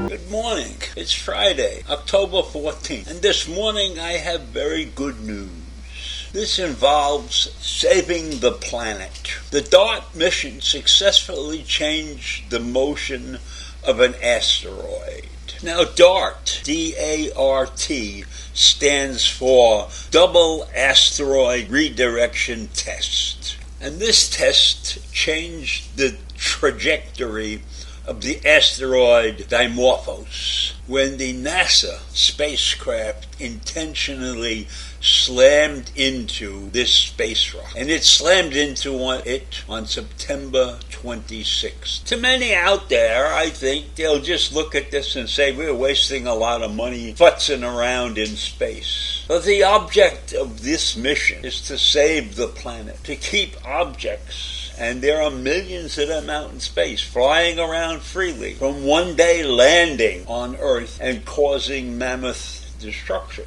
Good morning. It's Friday, October 14th, and this morning I have very good news. This involves saving the planet. The DART mission successfully changed the motion of an asteroid. Now DART, D-A-R-T, stands for Double Asteroid Redirection Test. And this test changed the trajectory of the asteroid Dimorphos when the NASA spacecraft intentionally slammed into this space rock. And it slammed into it on September 26th. To many out there, I think they'll just look at this and say we're wasting a lot of money futzing around in space. But the object of this mission is to save the planet, to keep objects, and there are millions of them out in space, flying around freely, from one day landing on Earth and causing mammoth destruction.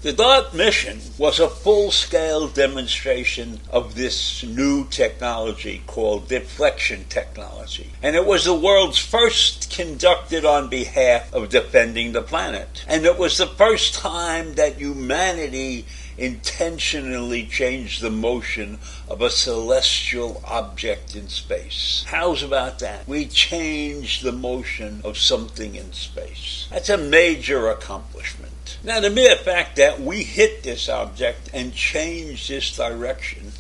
The DART mission was a full-scale demonstration of this new technology called deflection technology. And it was the world's first conducted on behalf of defending the planet. And it was the first time that humanity intentionally changed the motion of a celestial object in space. How's about that? We changed the motion of something in space. That's a major accomplishment. Now, the mere fact that we hit this object and changed its direction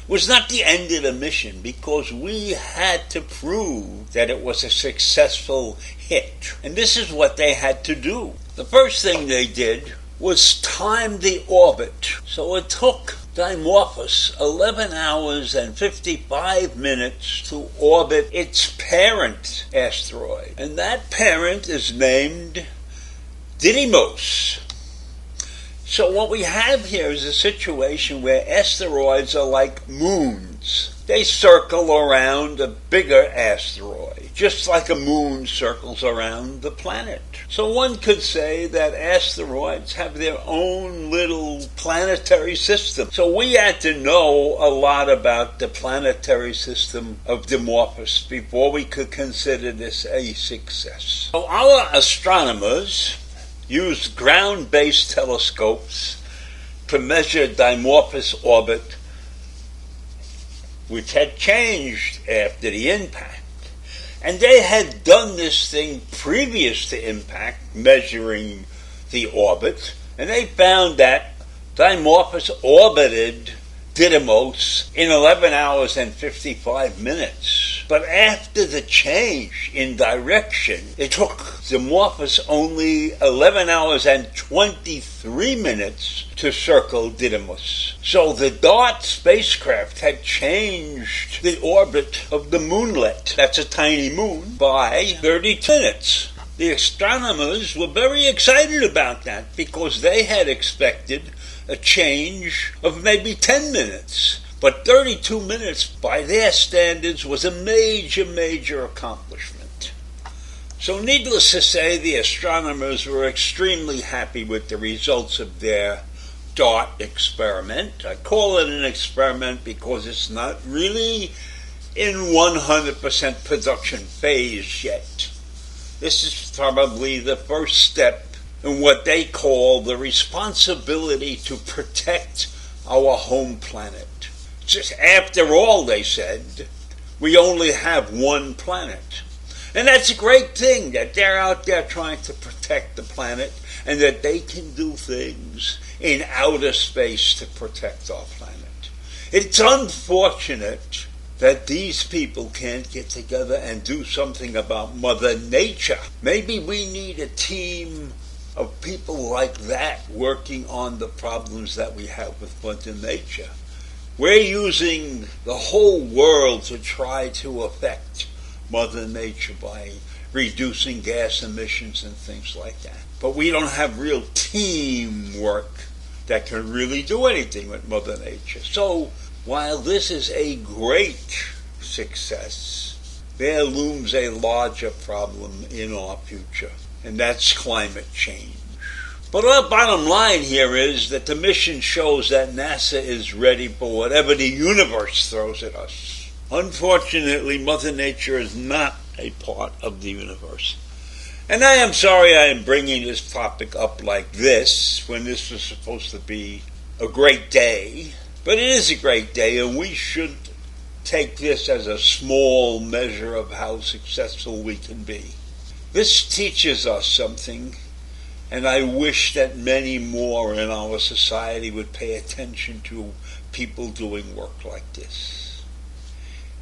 was not the end of the mission, because we had to prove that it was a successful hit. And this is what they had to do. The first thing they did was time the orbit. So it took Dimorphos 11 hours and 55 minutes to orbit its parent asteroid. And that parent is named Didymos. So what we have here is a situation where asteroids are like moons. They circle around a bigger asteroid, just like a moon circles around the planet. So one could say that asteroids have their own little planetary system. So we had to know a lot about the planetary system of Dimorphos before we could consider this a success. So our astronomers used ground-based telescopes to measure Dimorphos' orbit, which had changed after the impact. And they had done this thing previous to impact, measuring the orbit, and they found that Dimorphos orbited Didymos in 11 hours and 55 minutes. But after the change in direction, it took Dimorphos only 11 hours and 23 minutes to circle Didymos. So the DART spacecraft had changed the orbit of the moonlet, that's a tiny moon, by 30 minutes. The astronomers were very excited about that because they had expected a change of maybe 10 minutes. But 32 minutes, by their standards, was a major accomplishment. So needless to say, the astronomers were extremely happy with the results of their DART experiment. I call it an experiment because it's not really in 100% production phase yet. This is probably the first step in what they call the responsibility to protect our home planet. Just after all, they said, we only have one planet. And that's a great thing that they're out there trying to protect the planet and that they can do things in outer space to protect our planet. It's unfortunate that these people can't get together and do something about Mother Nature. Maybe we need a team of people like that working on the problems that we have with Mother Nature. We're using the whole world to try to affect Mother Nature by reducing gas emissions and things like that. But we don't have real teamwork that can really do anything with Mother Nature. So while this is a great success, there looms a larger problem in our future, and that's climate change. But our bottom line here is that the mission shows that NASA is ready for whatever the universe throws at us. Unfortunately, Mother Nature is not a part of the universe. And I am sorry I am bringing this topic up like this when this was supposed to be a great day. But it is a great day, and we should take this as a small measure of how successful we can be. This teaches us something, and I wish that many more in our society would pay attention to people doing work like this.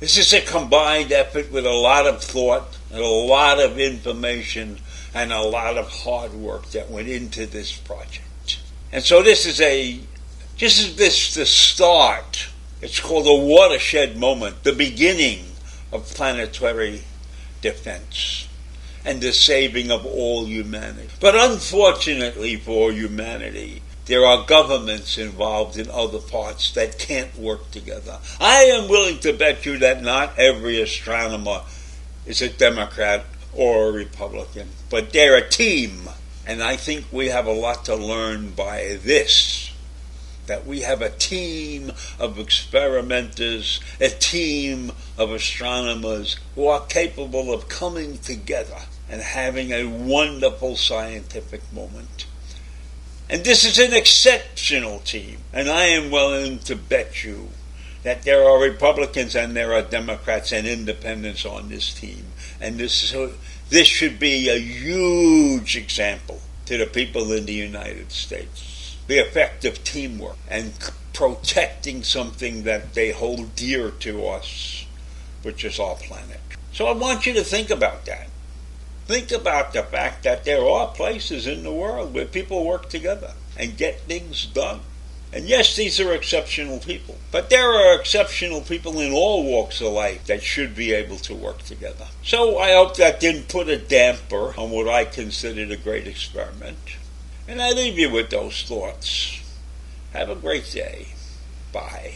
This is a combined effort with a lot of thought and a lot of information and a lot of hard work that went into this project. And so this is the start. It's called a watershed moment, the beginning of planetary defense and the saving of all humanity. But unfortunately for humanity, there are governments involved in other parts that can't work together. I am willing to bet you that not every astronomer is a Democrat or a Republican, but they're a team. And I think we have a lot to learn by this, that we have a team of experimenters, a team of astronomers who are capable of coming together and having a wonderful scientific moment. And this is an exceptional team, and I am willing to bet you that there are Republicans and there are Democrats and independents on this team. And this should be a huge example to the people in the United States. The effect of teamwork and protecting something that they hold dear to us, which is our planet. So I want you to think about that. Think about the fact that there are places in the world where people work together and get things done. And yes, these are exceptional people, but there are exceptional people in all walks of life that should be able to work together. So I hope that didn't put a damper on what I considered a great experiment. And I leave you with those thoughts. Have a great day. Bye.